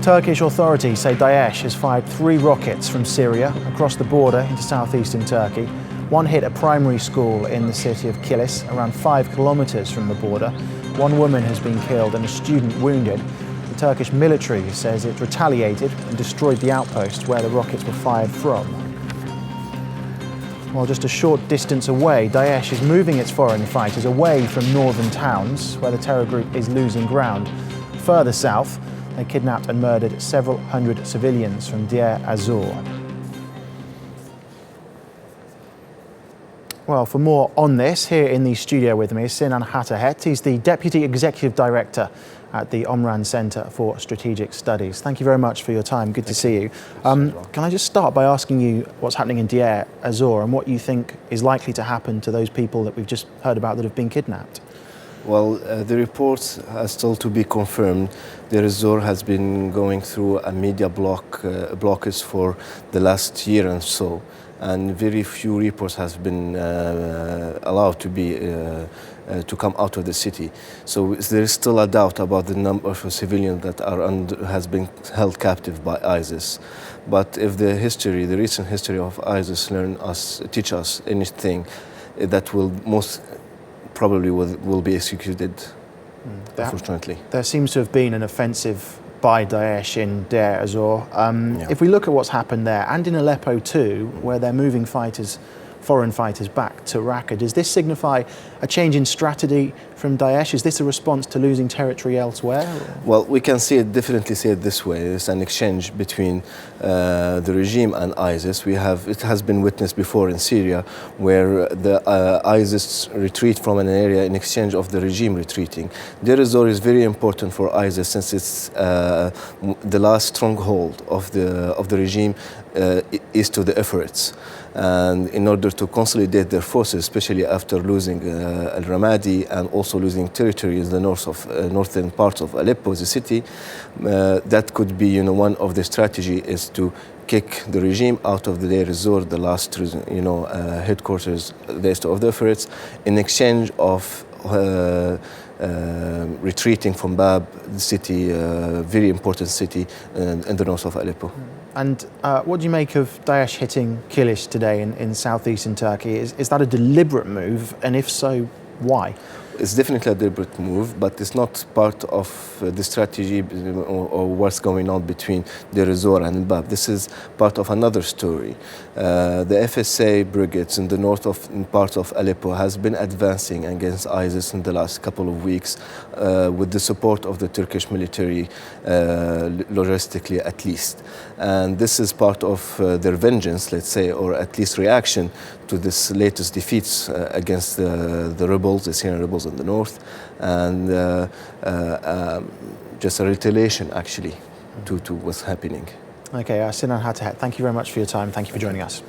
Turkish authorities say Daesh has fired 3 rockets from Syria across the border into southeastern Turkey. One hit a primary school in the city of Kilis, around 5 kilometers from the border. 1 woman has been killed and a student wounded. The Turkish military says it retaliated and destroyed the outpost where the rockets were fired from. While just a short distance away, Daesh is moving its foreign fighters away from northern towns where the terror group is losing ground. Further south, they kidnapped and murdered several hundred civilians from Deir ez-Zor. Well, for more on this, here in the studio with me is Sinan Hatahet. He's the Deputy Executive Director at the Omran Centre for Strategic Studies. Thank you very much for your time. Good to see you. Can I just start by asking you what's happening in Deir ez-Zor and what you think is likely to happen to those people that we've just heard about that have been kidnapped? Well, the reports are still to be confirmed. Deir ez-Zor has been going through a media blockage for the last year and so, and very few reports have been allowed to be to come out of the city. So there is still a doubt about the number of civilians that has been held captive by ISIS. But if the recent history of ISIS teach us anything, that will most probably will be executed, unfortunately. There seems to have been an offensive by Daesh in Deir ez-Zor. If we look at what's happened there, and in Aleppo too, where they're moving foreign fighters back to Raqqa, does this signify a change in strategy from Daesh? Is this a response to losing territory elsewhere? Well, we can definitely see it this way. It's an exchange between the regime and ISIS. It has been witnessed before in Syria, where the ISIS retreat from an area in exchange of the regime retreating. Deir ez-Zor is very important for ISIS since it's the last stronghold of the regime is to the Euphrates. And in order to consolidate their forces, especially after losing al-Ramadi and also losing territory in the northern parts of Aleppo, the city, that could be, one of the strategy is to kick the regime out of the Deir ez-Zor, the last, headquarters based of the Euphrates, in exchange of retreating from Bab, the city, very important city in the north of Aleppo. And what do you make of Daesh hitting Kilis today in southeastern Turkey? Is that a deliberate move? And if so, why? It's definitely a deliberate move, but it's not part of the strategy or what's going on between Deir ez-Zor and Bab. This is part of another story. The FSA brigades in the part of Aleppo has been advancing against ISIS in the last couple of weeks with the support of the Turkish military, logistically at least. And this is part of their vengeance, let's say, or at least reaction to this latest defeats against the rebels, the Syrian rebels in the north, and just a retaliation actually to what's happening. Okay, Sinan Hatahet, thank you very much for your time. Thank you for joining us.